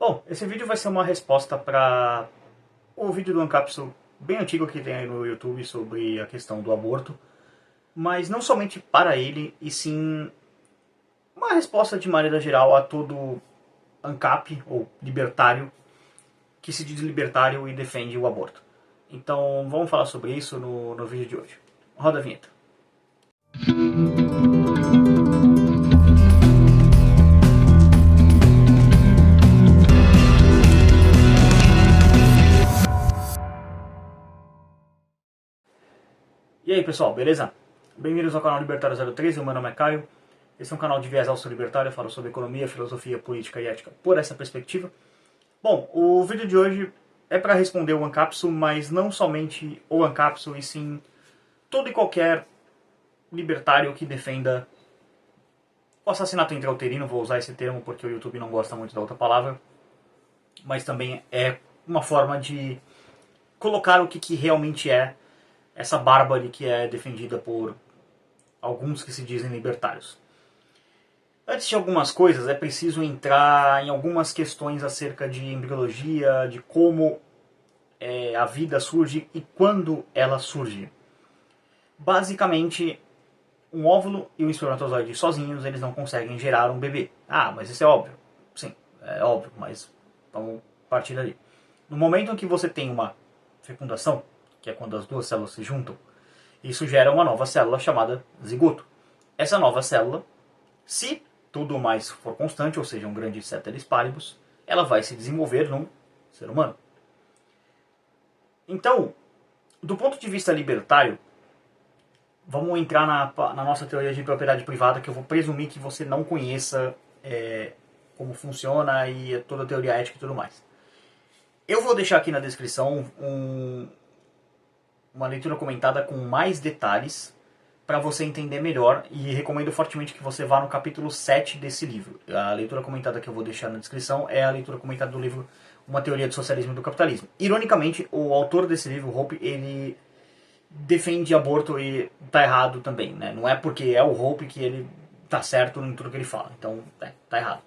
Bom, esse vídeo vai ser uma resposta para o vídeo do Ancapsul bem antigo que tem aí no YouTube sobre a questão do aborto, mas não somente para ele, e sim uma resposta de maneira geral a todo ANCAP, ou libertário, que se diz libertário e defende o aborto. Então vamos falar sobre isso no vídeo de hoje. Roda a vinheta. E aí pessoal, beleza? Bem-vindos ao canal Libertário 013, o meu nome é Caio. Esse é um canal de viés alço-libertário, eu falo sobre economia, filosofia, política e ética por essa perspectiva. Bom, o vídeo de hoje é para responder o Ancapsul, mas não somente o Ancapsul, e sim todo e qualquer libertário que defenda o assassinato intrauterino. Vou usar esse termo porque o YouTube não gosta muito da outra palavra, mas também é uma forma de colocar o que realmente é essa bárbare que é defendida por alguns que se dizem libertários. Antes de algumas coisas, é preciso entrar em algumas questões acerca de embriologia, de como a vida surge e quando ela surge. Basicamente, um óvulo e um espermatozoide sozinhos, eles não conseguem gerar um bebê. Ah, mas isso é óbvio. Sim, é óbvio, mas vamos partir dali. No momento em que você tem uma fecundação, que é quando as duas células se juntam, isso gera uma nova célula chamada zigoto. Essa nova célula, se tudo mais for constante, ou seja, um grande ceteris paribus, ela vai se desenvolver num ser humano. Então, do ponto de vista libertário, vamos entrar na nossa teoria de propriedade privada, que eu vou presumir que você não conheça como funciona e toda a teoria ética e tudo mais. Eu vou deixar aqui na descrição uma leitura comentada com mais detalhes para você entender melhor, e recomendo fortemente que você vá no capítulo 7 desse livro. A leitura comentada que eu vou deixar na descrição é a leitura comentada do livro Uma Teoria do Socialismo e do Capitalismo. Ironicamente, o autor desse livro, Hoppe, ele defende aborto e tá errado também, né? Não é porque é o Hoppe que ele tá certo em tudo que ele fala, então tá errado.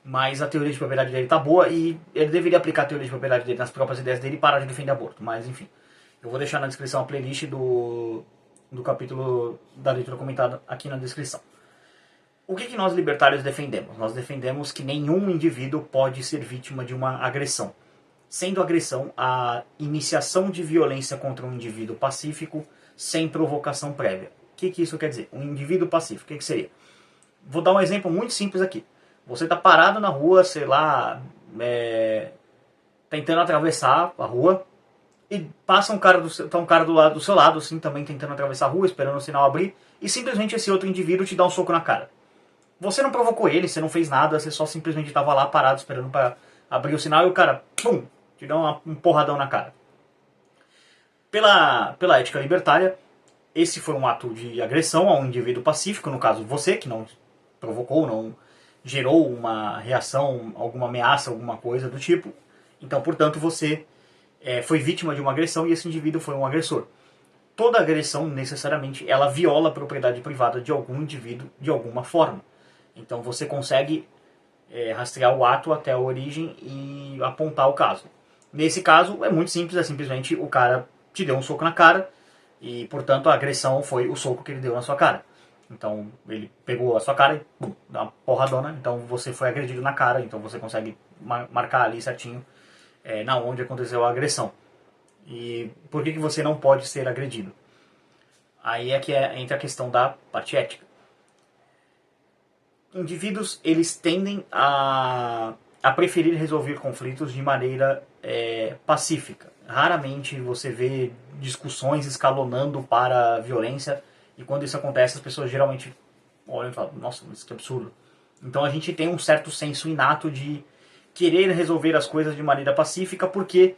Mas a teoria de propriedade dele tá boa e ele deveria aplicar a teoria de propriedade dele nas próprias ideias dele e parar de defender aborto, mas enfim. Eu vou deixar na descrição a playlist do capítulo da leitura comentada aqui na descrição. O que nós libertários defendemos? Nós defendemos que nenhum indivíduo pode ser vítima de uma agressão. Sendo agressão a iniciação de violência contra um indivíduo pacífico sem provocação prévia. O que isso quer dizer? Um indivíduo pacífico, o que seria? Vou dar um exemplo muito simples aqui. Você está parado na rua, sei lá, tentando atravessar a rua, e passa um cara do lado do seu lado, assim, também tentando atravessar a rua, esperando o sinal abrir, e simplesmente esse outro indivíduo te dá um soco na cara. Você não provocou ele, você não fez nada, você só simplesmente estava lá parado esperando para abrir o sinal, e o cara, pum, te dá um porradão na cara. Pela ética libertária, esse foi um ato de agressão a um indivíduo pacífico, no caso você, que não provocou, não gerou uma reação, alguma ameaça, alguma coisa do tipo. Então, portanto, você foi vítima de uma agressão e esse indivíduo foi um agressor. Toda agressão, necessariamente, ela viola a propriedade privada de algum indivíduo de alguma forma. Então você consegue rastrear o ato até a origem e apontar o caso. Nesse caso, é muito simples, é simplesmente o cara te deu um soco na cara e, portanto, a agressão foi o soco que ele deu na sua cara. Então, ele pegou a sua cara e pum, dá uma porradona, então você foi agredido na cara, então você consegue marcar ali certinho na onde aconteceu a agressão. E por que você não pode ser agredido? Aí é que entra a questão da parte ética. Indivíduos, eles tendem a preferir resolver conflitos de maneira pacífica. Raramente você vê discussões escalonando para a violência, e quando isso acontece as pessoas geralmente olham e falam, nossa, mas que absurdo. Então a gente tem um certo senso inato de querer resolver as coisas de maneira pacífica, porque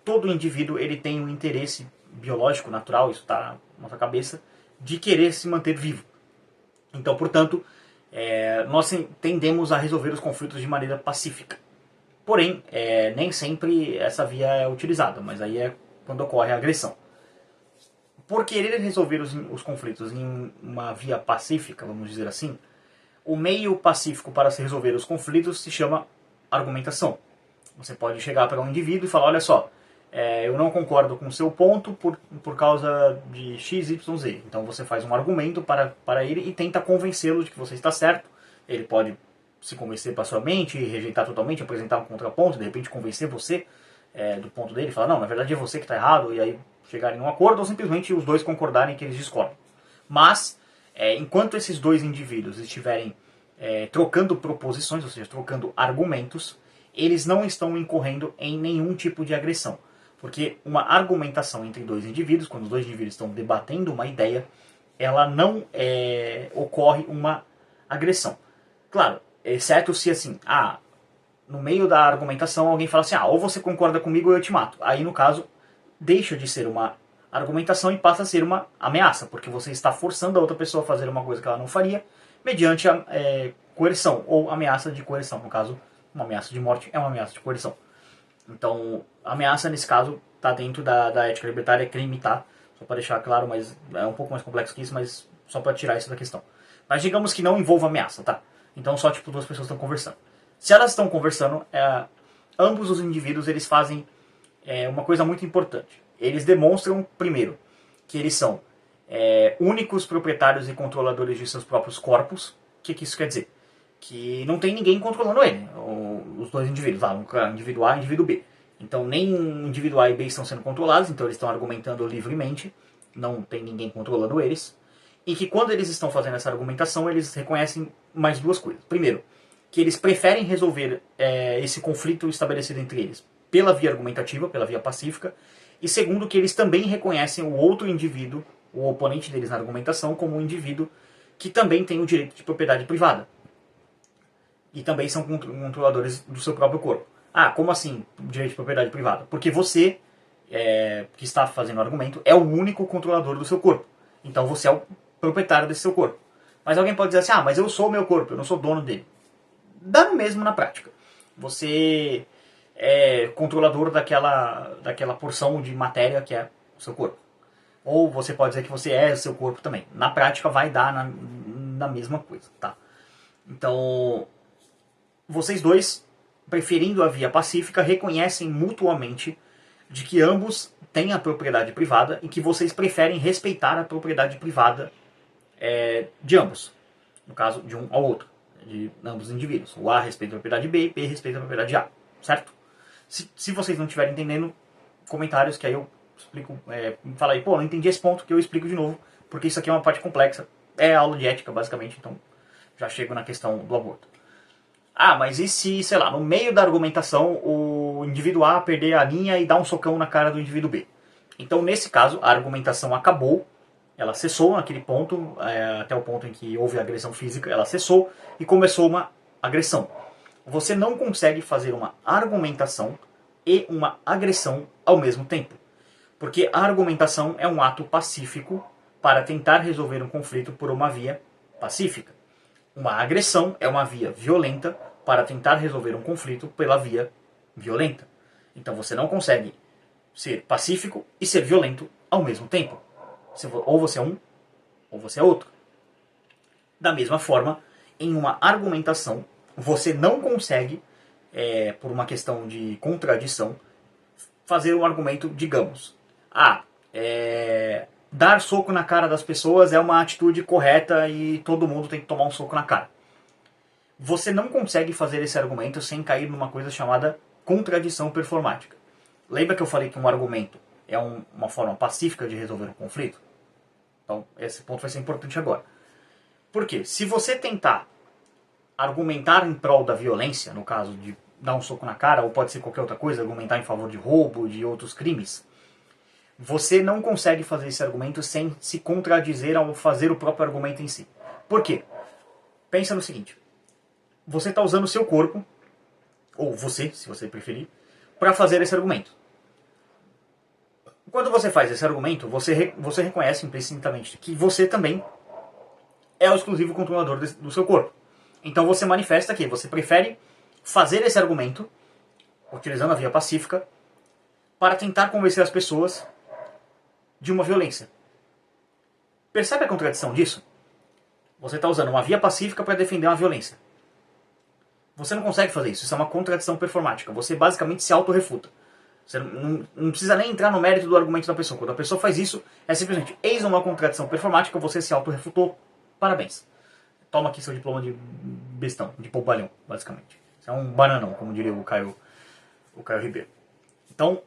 todo indivíduo ele tem um interesse biológico, natural, isso está na nossa cabeça, de querer se manter vivo. Então, portanto, nós tendemos a resolver os conflitos de maneira pacífica. Porém, nem sempre essa via é utilizada, mas aí é quando ocorre a agressão. Por querer resolver os conflitos em uma via pacífica, vamos dizer assim, o meio pacífico para se resolver os conflitos se chama argumentação. Você pode chegar para um indivíduo e falar, olha só, eu não concordo com o seu ponto por causa de X, Y, Z. Então você faz um argumento para ele e tenta convencê-lo de que você está certo. Ele pode se convencer para sua mente, rejeitar totalmente, apresentar um contraponto, de repente convencer você do ponto dele, falar, não, na verdade é você que está errado, e aí chegarem em um acordo, ou simplesmente os dois concordarem que eles discordam. Mas, enquanto esses dois indivíduos estiverem trocando proposições, ou seja, trocando argumentos, eles não estão incorrendo em nenhum tipo de agressão. Porque uma argumentação entre dois indivíduos, quando os dois indivíduos estão debatendo uma ideia, ela não ocorre uma agressão. Claro, exceto se assim, no meio da argumentação alguém fala assim, ou você concorda comigo ou eu te mato. Aí no caso, deixa de ser uma argumentação e passa a ser uma ameaça, porque você está forçando a outra pessoa a fazer uma coisa que ela não faria, mediante a coerção, ou ameaça de coerção. No caso, uma ameaça de morte é uma ameaça de coerção. Então, a ameaça nesse caso está dentro da ética libertária, é crime, tá? Só para deixar claro, mas é um pouco mais complexo que isso, mas só para tirar isso da questão. Mas digamos que não envolva ameaça, tá? Então só tipo duas pessoas estão conversando. Se elas estão conversando, ambos os indivíduos eles fazem uma coisa muito importante. Eles demonstram, primeiro, que eles são únicos proprietários e controladores de seus próprios corpos. O que isso quer dizer? Que não tem ninguém controlando ele, os dois indivíduos, indivíduo A e indivíduo B. Então nem indivíduo A e B estão sendo controlados, então eles estão argumentando livremente, não tem ninguém controlando eles. E que quando eles estão fazendo essa argumentação, eles reconhecem mais duas coisas. Primeiro, que eles preferem resolver esse conflito estabelecido entre eles pela via argumentativa, pela via pacífica. E segundo, que eles também reconhecem o outro indivíduo, o oponente deles na argumentação, como um indivíduo que também tem o direito de propriedade privada. E também são controladores do seu próprio corpo. Como assim direito de propriedade privada? Porque você, que está fazendo o argumento, é o único controlador do seu corpo. Então você é o proprietário desse seu corpo. Mas alguém pode dizer assim, mas eu sou o meu corpo, eu não sou dono dele. Dá no mesmo na prática. Você é controlador daquela porção de matéria que é o seu corpo. Ou você pode dizer que você é o seu corpo também. Na prática vai dar na mesma coisa, tá? Então, vocês dois, preferindo a via pacífica, reconhecem mutuamente de que ambos têm a propriedade privada e que vocês preferem respeitar a propriedade privada de ambos. No caso, de um ao outro. De ambos os indivíduos. O A respeita a propriedade B e B respeita a propriedade A. Certo? Se vocês não estiverem entendendo, comentários que aí eu explico. Fala aí, não entendi esse ponto, que eu explico de novo. Porque isso aqui é uma parte complexa. É aula de ética, basicamente. Então, já chego na questão do aborto. Mas e se, sei lá, no meio da argumentação, o indivíduo A perder a linha e dar um socão na cara do indivíduo B? Então, nesse caso, a argumentação acabou, ela cessou naquele ponto, até o ponto em que houve agressão física, ela cessou e começou uma agressão. Você não consegue fazer uma argumentação e uma agressão ao mesmo tempo. Porque a argumentação é um ato pacífico para tentar resolver um conflito por uma via pacífica. Uma agressão é uma via violenta para tentar resolver um conflito pela via violenta. Então você não consegue ser pacífico e ser violento ao mesmo tempo. Ou você é um, ou você é outro. Da mesma forma, em uma argumentação, você não consegue, por uma questão de contradição, fazer um argumento, digamos, dar soco na cara das pessoas é uma atitude correta e todo mundo tem que tomar um soco na cara. Você não consegue fazer esse argumento sem cair numa coisa chamada contradição performática. Lembra que eu falei que um argumento é uma forma pacífica de resolver um conflito? Então, esse ponto vai ser importante agora. Por quê? Se você tentar argumentar em prol da violência, no caso de dar um soco na cara, ou pode ser qualquer outra coisa, argumentar em favor de roubo, de outros crimes, você não consegue fazer esse argumento sem se contradizer ao fazer o próprio argumento em si. Por quê? Pensa no seguinte. Você está usando o seu corpo, ou você, se você preferir, para fazer esse argumento. Quando você faz esse argumento, você reconhece implicitamente que você também é o exclusivo controlador do seu corpo. Então você manifesta que você prefere fazer esse argumento, utilizando a via pacífica, para tentar convencer as pessoas de uma violência. Percebe a contradição disso? Você está usando uma via pacífica para defender uma violência. Você não consegue fazer isso. Isso é uma contradição performática. Você basicamente se autorrefuta. Você não precisa nem entrar no mérito do argumento da pessoa. Quando a pessoa faz isso, é simplesmente eis uma contradição performática, você se autorrefutou. Parabéns. Toma aqui seu diploma de bestão, de bobalhão, basicamente. Você é um bananão, como diria o Caio Ribeiro. Então,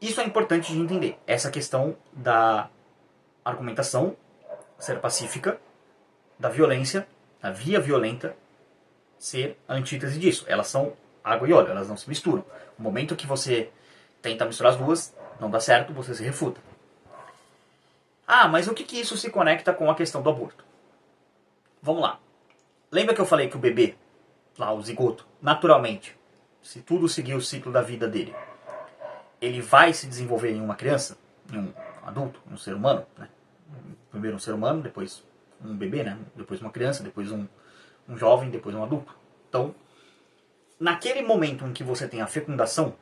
isso é importante de entender. Essa questão da argumentação ser pacífica, da violência, da via violenta, ser a antítese disso. Elas são água e óleo, elas não se misturam. No momento que você tenta misturar as duas, não dá certo, você se refuta. Ah, mas o que isso se conecta com a questão do aborto? Vamos lá. Lembra que eu falei que o bebê, lá o zigoto, naturalmente, se tudo seguir o ciclo da vida dele, ele vai se desenvolver em uma criança, em um adulto, em um ser humano, né? Primeiro um ser humano, depois um bebê, né? Depois uma criança, depois um jovem, depois um adulto. Então, naquele momento em que você tem a fecundação,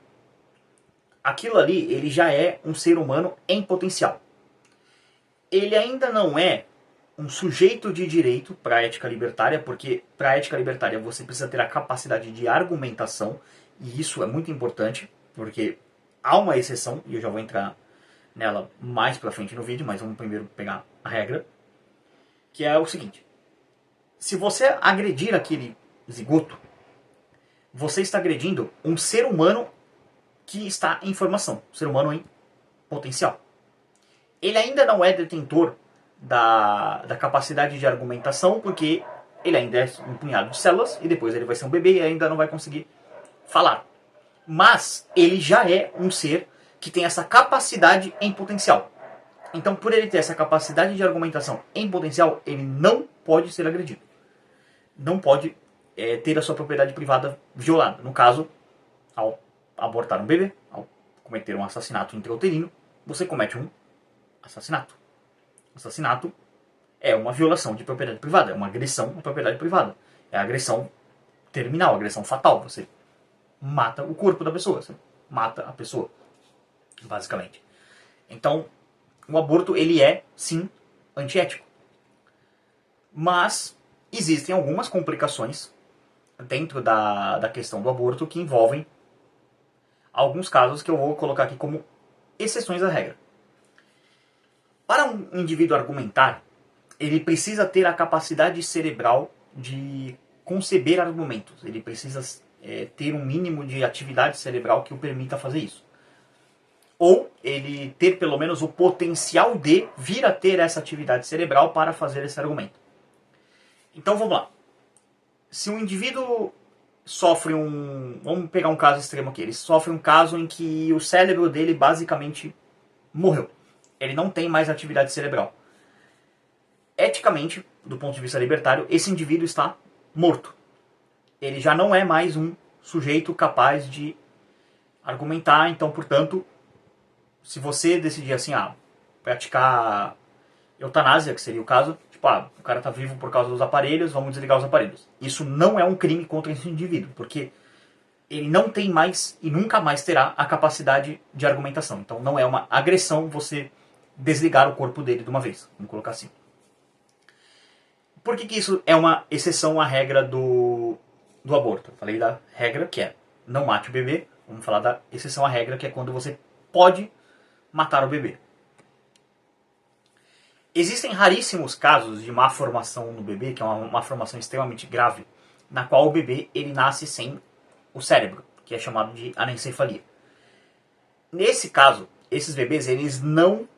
aquilo ali, ele já é um ser humano em potencial. Ele ainda não é um sujeito de direito para a ética libertária, porque para a ética libertária você precisa ter a capacidade de argumentação, e isso é muito importante, porque há uma exceção, e eu já vou entrar nela mais pra frente no vídeo, mas vamos primeiro pegar a regra, que é o seguinte: se você agredir aquele zigoto, você está agredindo um ser humano que está em formação, um ser humano em potencial. Ele ainda não é detentor da capacidade de argumentação, porque ele ainda é um punhado de células, e depois ele vai ser um bebê e ainda não vai conseguir falar. Mas ele já é um ser que tem essa capacidade em potencial. Então, por ele ter essa capacidade de argumentação em potencial, ele não pode ser agredido. Não pode ter a sua propriedade privada violada. No caso, ao abortar um bebê, ao cometer um assassinato intrauterino, você comete um assassinato. Assassinato é uma violação de propriedade privada, é uma agressão à propriedade privada. É a agressão terminal, a agressão fatal. Você mata o corpo da pessoa, você mata a pessoa, basicamente. Então, o aborto, ele é, sim, antiético. Mas existem algumas complicações dentro da questão do aborto que envolvem alguns casos que eu vou colocar aqui como exceções à regra. Para um indivíduo argumentar, ele precisa ter a capacidade cerebral de conceber argumentos. Ele precisa ter um mínimo de atividade cerebral que o permita fazer isso. Ou ele ter pelo menos o potencial de vir a ter essa atividade cerebral para fazer esse argumento. Então vamos lá. Se um indivíduo sofre vamos pegar um caso extremo aqui. Ele sofre um caso em que o cérebro dele basicamente morreu. Ele não tem mais atividade cerebral. Eticamente, do ponto de vista libertário, esse indivíduo está morto. Ele já não é mais um sujeito capaz de argumentar, então, portanto, se você decidir assim, praticar eutanásia, que seria o caso, tipo, o cara está vivo por causa dos aparelhos, vamos desligar os aparelhos. Isso não é um crime contra esse indivíduo, porque ele não tem mais e nunca mais terá a capacidade de argumentação. Então não é uma agressão você desligar o corpo dele de uma vez, vamos colocar assim. Por que isso é uma exceção à regra do aborto? Eu falei da regra, que é não mate o bebê. Vamos falar da exceção à regra, que é quando você pode matar o bebê. Existem raríssimos casos de má formação no bebê, que é uma má formação extremamente grave, na qual o bebê ele nasce sem o cérebro, que é chamado de anencefalia. Nesse caso, esses bebês eles não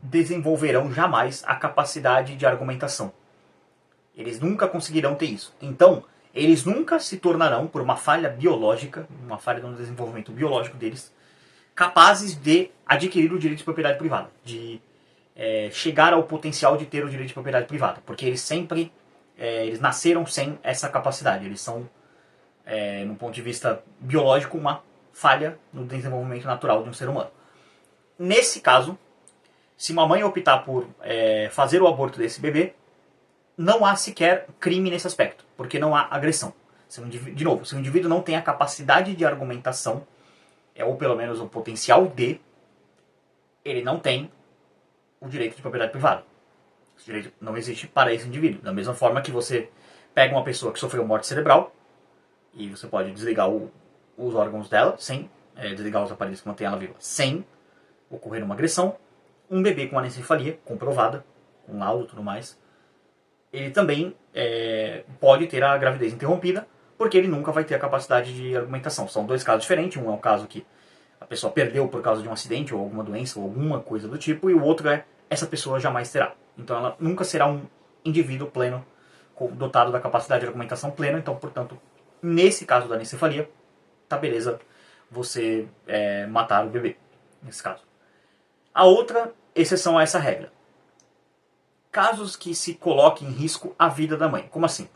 desenvolverão jamais a capacidade de argumentação. Eles nunca conseguirão ter isso. Então, eles nunca se tornarão, por uma falha biológica, uma falha no desenvolvimento biológico deles, capazes de adquirir o direito de propriedade privada, de chegar ao potencial de ter o direito de propriedade privada, porque eles sempre eles nasceram sem essa capacidade. Eles são, no ponto de vista biológico, uma falha no desenvolvimento natural de um ser humano. Nesse caso, se uma mãe optar por fazer o aborto desse bebê, não há sequer crime nesse aspecto, porque não há agressão. De novo, se o indivíduo não tem a capacidade de argumentação, ou pelo menos o potencial de, ele não tem o direito de propriedade privada. Esse direito não existe para esse indivíduo. Da mesma forma que você pega uma pessoa que sofreu morte cerebral, E você pode desligar os órgãos dela, sem desligar os aparelhos que mantêm ela viva, sem ocorrer uma agressão. Um bebê com anencefalia, comprovada, com laudo e tudo mais, ele também pode ter a gravidez interrompida, porque ele nunca vai ter a capacidade de argumentação. São dois casos diferentes. Um é um caso que a pessoa perdeu por causa de um acidente, ou alguma doença, ou alguma coisa do tipo, e o outro é essa pessoa jamais terá. Então ela nunca será um indivíduo pleno, dotado da capacidade de argumentação plena. Então, portanto, nesse caso da anencefalia, tá beleza você matar o bebê, nesse caso. A outra exceção a essa regra: casos que se coloque em risco a vida da mãe. Como assim?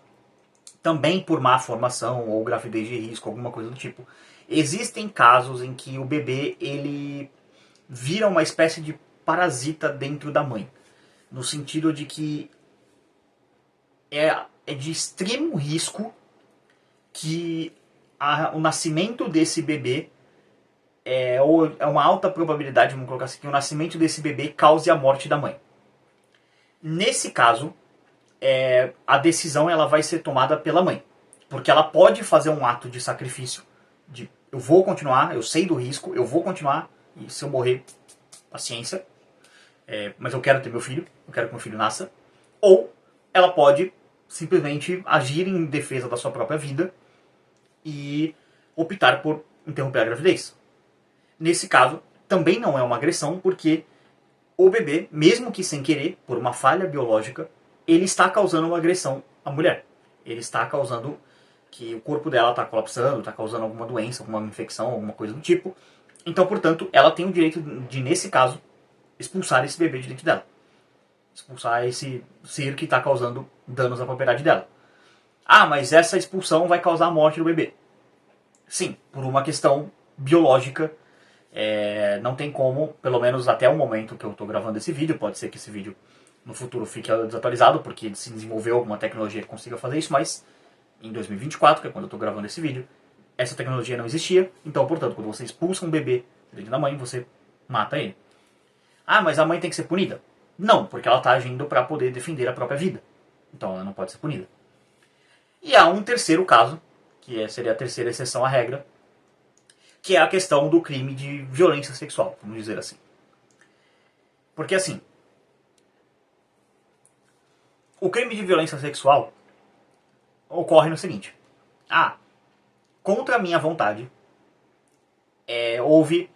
Também por má formação ou gravidez de risco, alguma coisa do tipo. Existem casos em que o bebê ele vira uma espécie de parasita dentro da mãe. No sentido de que é de extremo risco que o nascimento desse bebê ou é uma alta probabilidade, vamos colocar assim, que o nascimento desse bebê cause a morte da mãe. Nesse caso, a decisão ela vai ser tomada pela mãe. Porque ela pode fazer um ato de sacrifício, de eu vou continuar, eu sei do risco, eu vou continuar, e se eu morrer, paciência, mas eu quero ter meu filho, eu quero que meu filho nasça. Ou ela pode simplesmente agir em defesa da sua própria vida e optar por interromper a gravidez. Nesse caso, também não é uma agressão, porque o bebê, mesmo que sem querer, por uma falha biológica, ele está causando uma agressão à mulher. Ele está causando que o corpo dela está colapsando, está causando alguma doença, alguma infecção, alguma coisa do tipo. Então, portanto, ela tem o direito de, nesse caso, expulsar esse bebê de dentro dela. Expulsar esse ser que está causando danos à propriedade dela. Ah, mas essa expulsão vai causar a morte do bebê. Sim, por uma questão biológica. Não tem como, pelo menos até o momento que eu estou gravando esse vídeo, pode ser que esse vídeo no futuro fique desatualizado, porque se desenvolveu alguma tecnologia que consiga fazer isso, mas em 2024, que é quando eu estou gravando esse vídeo, essa tecnologia não existia. Então, portanto, quando você expulsa um bebê dentro da mãe, você mata ele. Ah, mas a mãe tem que ser punida? Não, porque ela está agindo para poder defender a própria vida. Então ela não pode ser punida. E há um terceiro caso, que seria a terceira exceção à regra, que é a questão do crime de violência sexual, vamos dizer assim. Porque assim, o crime de violência sexual ocorre no seguinte: contra a minha vontade, houve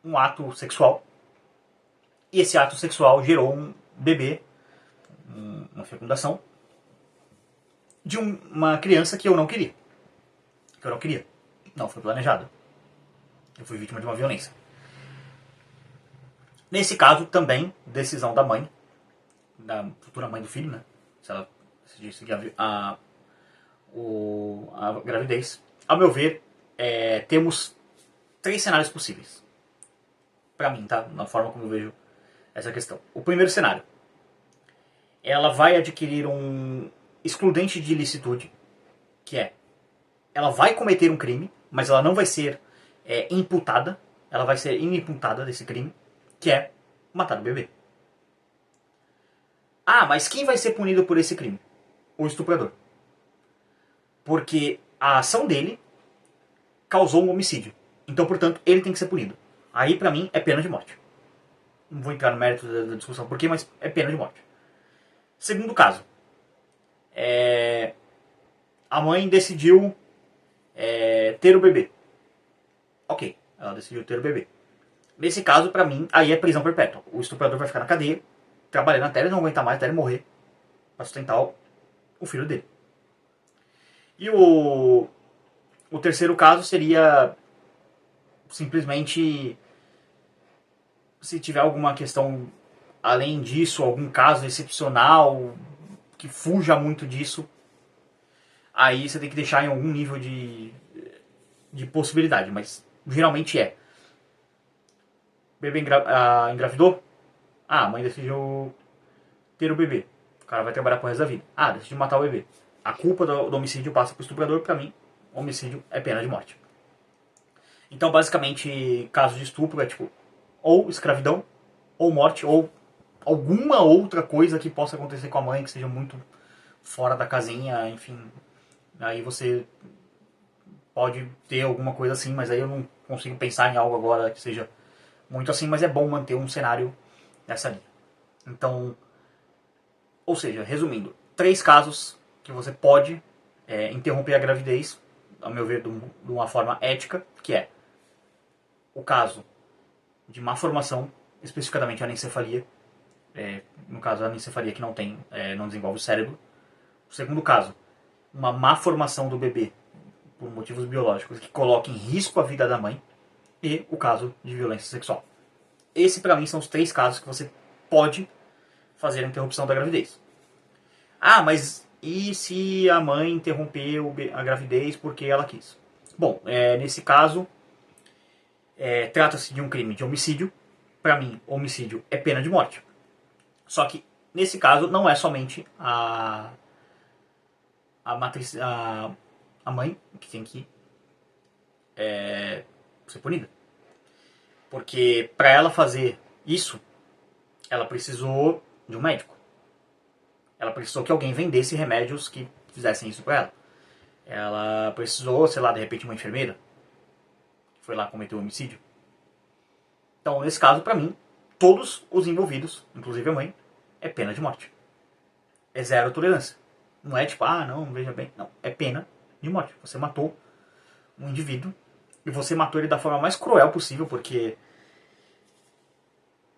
um ato sexual, e esse ato sexual gerou um bebê, uma fecundação, de uma criança que eu não queria. Não foi planejado. Eu fui vítima de uma violência. Nesse caso, também, decisão da mãe, da futura mãe do filho, né? Se ela decidir seguir a gravidez. Ao meu ver, temos 3 cenários possíveis. Pra mim, tá? Na forma como eu vejo essa questão. O primeiro cenário: ela vai adquirir um excludente de ilicitude, que ela vai cometer um crime, mas ela não vai ser imputada, ela vai ser inimputada desse crime, que é matar o bebê. Ah, mas quem vai ser punido por esse crime? O estuprador. Porque a ação dele causou um homicídio. Então, portanto, ele tem que ser punido. Aí, pra mim, é pena de morte. Não vou entrar no mérito da discussão por quê, mas é pena de morte. Segundo caso. A mãe decidiu ter o bebê. Ok, ela decidiu ter o bebê. Nesse caso, pra mim, aí é prisão perpétua. O estuprador vai ficar na cadeia, trabalhando até ele não aguentar mais, até ele morrer, pra sustentar o filho dele. E o terceiro caso seria simplesmente, se tiver alguma questão além disso, algum caso excepcional que fuja muito disso, aí você tem que deixar em algum nível de possibilidade, mas geralmente bebê engravidou? A mãe decidiu ter o bebê. O cara vai trabalhar pro resto da vida. Decidiu matar o bebê. A culpa do homicídio passa pro estuprador. Pra mim, homicídio é pena de morte. Então, basicamente, caso de estupro é tipo ou escravidão, ou morte, ou alguma outra coisa que possa acontecer com a mãe que seja muito fora da casinha, enfim. Aí você pode ter alguma coisa assim, mas aí eu não consigo pensar em algo agora que seja muito assim, mas é bom manter um cenário nessa linha. Então, ou seja, resumindo, 3 casos que você pode interromper a gravidez, ao meu ver, de uma forma ética, que é o caso de má formação, especificamente a anencefalia, no caso a anencefalia que não desenvolve o cérebro. O segundo caso, uma má formação do bebê por motivos biológicos que coloque em risco a vida da mãe, e o caso de violência sexual. Esse, para mim, são os 3 casos que você pode fazer a interrupção da gravidez. Ah, mas e se a mãe interromper a gravidez porque ela quis? Bom, nesse caso, trata-se de um crime de homicídio. Para mim, homicídio é pena de morte. Só que, nesse caso, não é somente a mãe que tem que ser punida. Porque para ela fazer isso, ela precisou de um médico. Ela precisou que alguém vendesse remédios que fizessem isso para ela. Ela precisou, sei lá, de repente uma enfermeira que foi lá cometer um homicídio. Então, nesse caso, para mim, todos os envolvidos, inclusive a mãe, é pena de morte. É zero tolerância. Não é tipo, não, veja bem. Não, é pena de morte. Você matou um indivíduo e você matou ele da forma mais cruel possível, porque...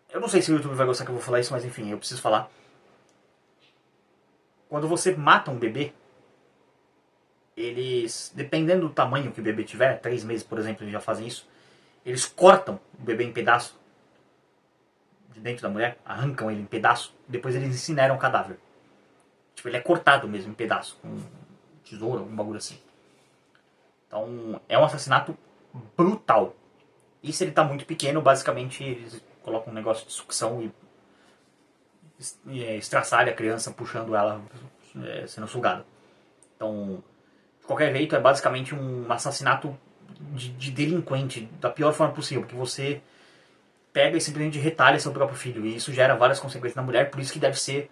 Eu não sei se o YouTube vai gostar que eu vou falar isso, mas enfim, eu preciso falar. Quando você mata um bebê, eles, dependendo do tamanho que o bebê tiver, 3 meses, por exemplo, eles já fazem isso, eles cortam o bebê em pedaço de dentro da mulher, arrancam ele em pedaço, depois eles incineram o cadáver. Tipo, ele é cortado mesmo em pedaço, com tesoura, algum bagulho assim. Então, é um assassinato brutal. E se ele tá muito pequeno, basicamente eles colocam um negócio de sucção e estraçalha a criança, puxando ela, sendo sugada. Então, de qualquer jeito, é basicamente um assassinato de delinquente, da pior forma possível, porque você pega e simplesmente retalha seu próprio filho, e isso gera várias consequências na mulher, por isso que deve ser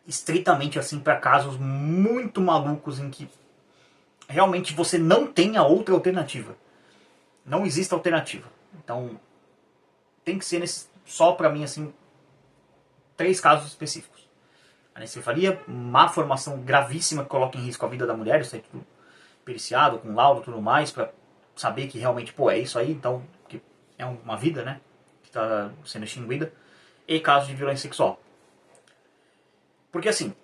estritamente assim para casos muito malucos em que realmente você não tenha outra alternativa. Não existe alternativa. Então, tem que ser só para mim assim 3 casos específicos. Anencefalia, má formação gravíssima que coloca em risco a vida da mulher, isso aí tudo periciado, com laudo e tudo mais, para saber que realmente, é isso aí, então, que é uma vida, né, que está sendo extinguida, e casos de violência sexual. Porque assim,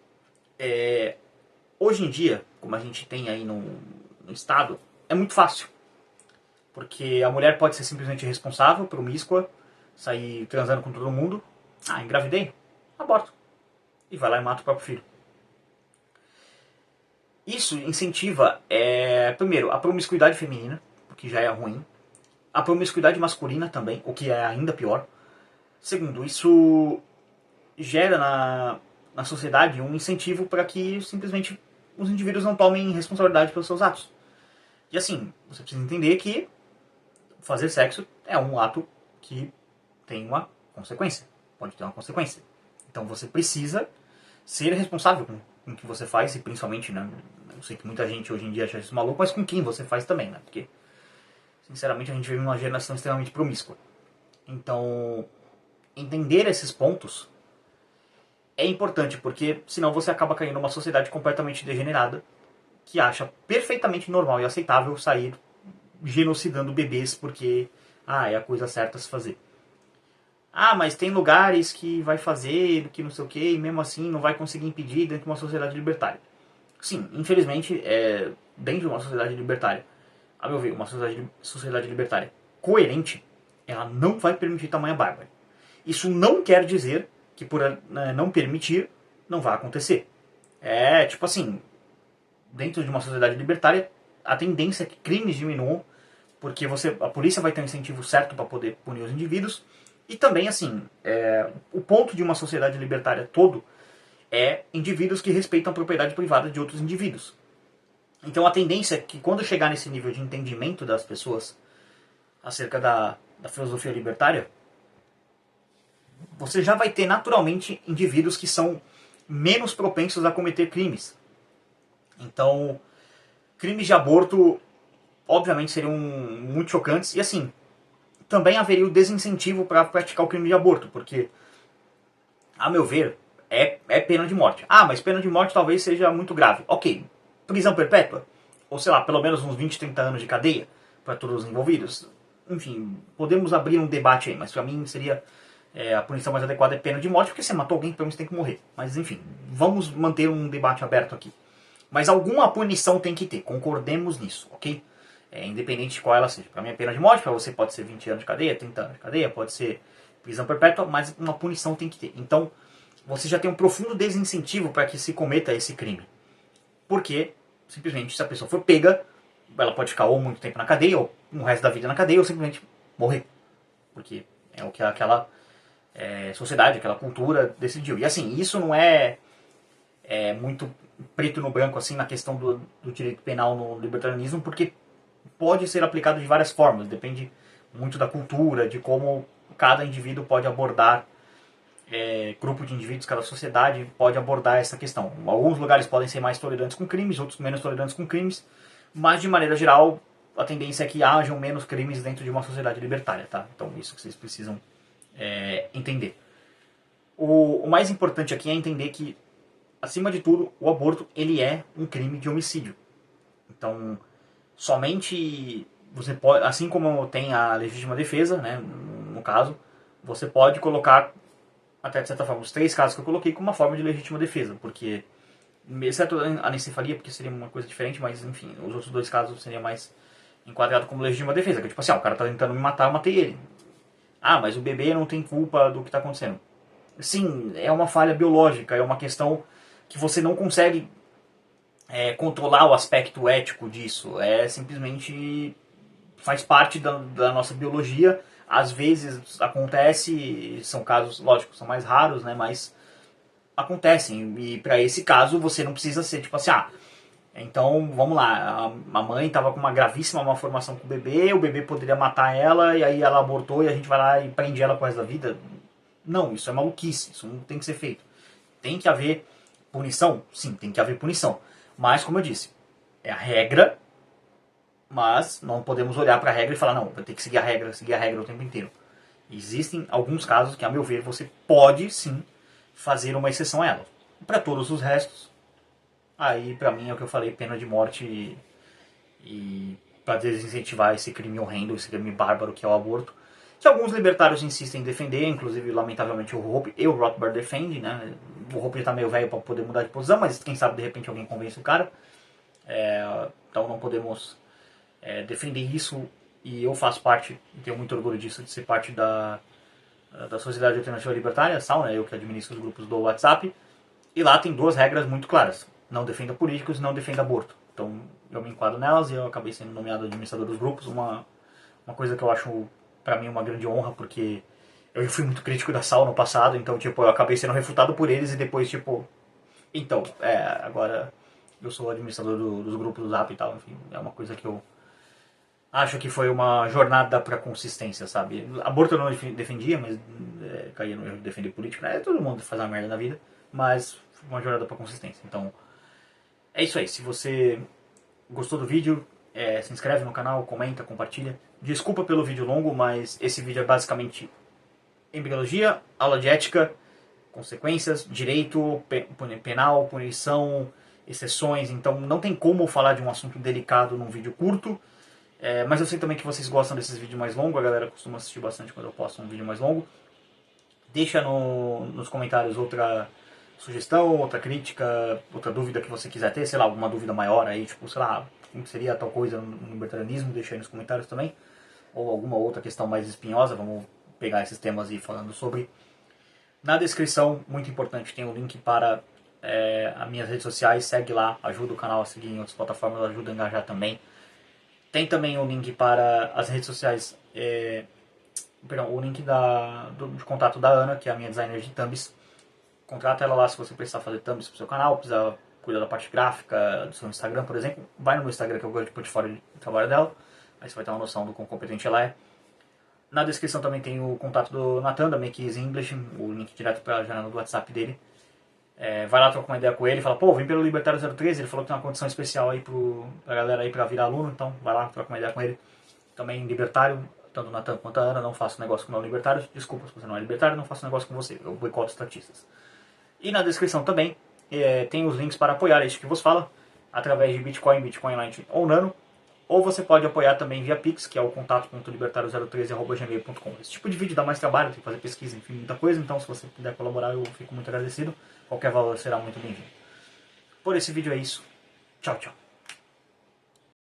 hoje em dia, como a gente tem aí no Estado, é muito fácil. Porque a mulher pode ser simplesmente responsável, promíscua, sair transando com todo mundo. Engravidei? Aborto. E vai lá e mata o próprio filho. Isso incentiva, primeiro, a promiscuidade feminina, o que já é ruim. A promiscuidade masculina também, o que é ainda pior. Segundo, isso gera na sociedade um incentivo para que simplesmente os indivíduos não tomem responsabilidade pelos seus atos. E assim, você precisa entender que fazer sexo é um ato que tem uma consequência. Pode ter uma consequência. Então você precisa ser responsável com o que você faz, e principalmente, né, eu sei que muita gente hoje em dia acha isso maluco, mas com quem você faz também, né? Porque, sinceramente, a gente vive numa geração extremamente promíscua. Então, entender esses pontos é importante, porque senão você acaba caindo numa sociedade completamente degenerada, que acha perfeitamente normal e aceitável sair genocidando bebês porque é a coisa certa a se fazer. Mas tem lugares que vai fazer, que não sei o que, e mesmo assim não vai conseguir impedir dentro de uma sociedade libertária. Sim, infelizmente, dentro de uma sociedade libertária, a meu ver, uma sociedade libertária coerente, ela não vai permitir tamanha bárbara. Isso não quer dizer que por não permitir, não vai acontecer. Tipo assim, dentro de uma sociedade libertária, a tendência é que crimes diminuam, porque a polícia vai ter um incentivo certo para poder punir os indivíduos. E também, assim, o ponto de uma sociedade libertária todo é indivíduos que respeitam a propriedade privada de outros indivíduos. Então a tendência é que quando chegar nesse nível de entendimento das pessoas acerca da filosofia libertária, você já vai ter naturalmente indivíduos que são menos propensos a cometer crimes. Então, crimes de aborto, obviamente, seriam muito chocantes. E assim, também haveria o desincentivo para praticar o crime de aborto, porque, a meu ver, é pena de morte. Ah, mas pena de morte talvez seja muito grave. Ok, prisão perpétua? Ou sei lá, pelo menos uns 20, 30 anos de cadeia para todos os envolvidos? Enfim, podemos abrir um debate aí, mas para mim seria a punição mais adequada é pena de morte, porque você matou alguém, então você tem que morrer. Mas enfim, vamos manter um debate aberto aqui. Mas alguma punição tem que ter, concordemos nisso, ok? Independente de qual ela seja. Para mim é pena de morte, para você pode ser 20 anos de cadeia, 30 anos de cadeia, pode ser prisão perpétua, mas uma punição tem que ter. Então, você já tem um profundo desincentivo para que se cometa esse crime. Porque, simplesmente, se a pessoa for pega, ela pode ficar ou muito tempo na cadeia, ou no resto da vida na cadeia, ou simplesmente morrer. Porque é o que aquela sociedade, aquela cultura decidiu. E assim, isso não é muito preto no branco assim na questão do direito penal no libertarianismo, porque pode ser aplicado de várias formas, depende muito da cultura, de como cada indivíduo pode abordar, grupo de indivíduos, cada sociedade pode abordar essa questão. Alguns lugares podem ser mais tolerantes com crimes, outros menos tolerantes com crimes, mas de maneira geral a tendência é que hajam menos crimes dentro de uma sociedade libertária, tá? Então isso que vocês precisam entender. O mais importante aqui é entender que, acima de tudo, o aborto ele é um crime de homicídio. Então, somente você pode, assim como tem a legítima defesa, né, no caso, você pode colocar, até de certa forma, os 3 casos que eu coloquei como uma forma de legítima defesa, porque, exceto a anencefalia, porque seria uma coisa diferente, mas enfim, os outros 2 casos seriam mais enquadrado como legítima defesa, que é tipo assim, o cara tá tentando me matar, eu matei ele. Ah, mas o bebê não tem culpa do que está acontecendo. Sim, é uma falha biológica, é uma questão que você não consegue controlar o aspecto ético disso. É simplesmente faz parte da nossa biologia. Às vezes acontece, são casos, lógico, são mais raros, né? Mas acontecem. E para esse caso você não precisa ser tipo assim, então vamos lá, a mãe estava com uma gravíssima malformação com o bebê poderia matar ela, e aí ela abortou e a gente vai lá e prende ela pro resto da vida. Não, isso é maluquice, isso não tem que ser feito. Tem que haver punição? Sim, tem que haver punição. Mas, como eu disse, é a regra, mas não podemos olhar para a regra e falar, não, vai ter que seguir a regra o tempo inteiro. Existem alguns casos que, a meu ver, você pode sim fazer uma exceção a ela. Para todos os restos, aí para mim é o que eu falei, pena de morte e para desincentivar esse crime horrendo, esse crime bárbaro que é o aborto, que alguns libertários insistem em defender, inclusive, lamentavelmente, o Hope e o Rothbard defendem, né? O Hope já tá meio velho para poder mudar de posição, mas quem sabe de repente alguém convence o cara. Então não podemos defender isso, e eu faço parte, e tenho muito orgulho disso, de ser parte da Sociedade Alternativa Libertária, SAL, né? Eu que administro os grupos do WhatsApp, e lá tem 2 regras muito claras: não defenda políticos e não defenda aborto. Então eu me enquadro nelas e eu acabei sendo nomeado administrador dos grupos, uma coisa que eu acho pra mim uma grande honra, porque eu fui muito crítico da SAL no passado, então tipo, eu acabei sendo refutado por eles e depois tipo, então, agora eu sou administrador dos grupos do Zap e tal, enfim, é uma coisa que eu acho que foi uma jornada pra consistência, sabe? Aborto eu não defendia, mas caía no erro de defender político, né? Todo mundo faz uma merda na vida, mas foi uma jornada pra consistência. Então, é isso aí. Se você gostou do vídeo, se inscreve no canal, comenta, compartilha. Desculpa pelo vídeo longo, mas esse vídeo é basicamente embriologia, aula de ética, consequências, direito, penal, punição, exceções. Então não tem como falar de um assunto delicado num vídeo curto. Mas eu sei também que vocês gostam desses vídeos mais longos, a galera costuma assistir bastante quando eu posto um vídeo mais longo. Deixa nos comentários outra sugestão, outra crítica, outra dúvida que você quiser ter, sei lá, alguma dúvida maior aí, tipo, sei lá, como seria tal coisa no libertarianismo, deixa aí nos comentários também. Ou alguma outra questão mais espinhosa, vamos pegar esses temas e ir falando sobre. Na descrição, muito importante, tem o link para as minhas redes sociais, segue lá, ajuda o canal a seguir em outras plataformas, ajuda a engajar também. Tem também o link para as redes sociais, o link de contato da Ana, que é a minha designer de thumbs. Contrata ela lá se você precisar fazer thumbs pro seu canal, precisar cuidar da parte gráfica do seu Instagram, por exemplo. Vai no meu Instagram que eu gosto de portfólio de trabalho dela, aí você vai ter uma noção do quão competente ela é. Na descrição também tem o contato do Nathan, da Make Easy English, o link direto para a janela do WhatsApp dele. Vai lá trocar uma ideia com ele, fala, pô, vim pelo Libertário 013, ele falou que tem uma condição especial aí pra galera aí pra virar aluno, então vai lá, troca uma ideia com ele. Também libertário, tanto o Natan quanto a Ana, não faço negócio com não libertários. Desculpa, se você não é libertário, não faço negócio com você, eu boicoto estatistas. E na descrição também tem os links para apoiar este que vos fala, através de Bitcoin, Bitcoin Lite ou Nano. Ou você pode apoiar também via Pix, que é o contato.libertario013@gmail.com. Esse tipo de vídeo dá mais trabalho, tem que fazer pesquisa, enfim, muita coisa. Então, se você puder colaborar, eu fico muito agradecido. Qualquer valor será muito bem-vindo. Por esse vídeo é isso. Tchau, tchau.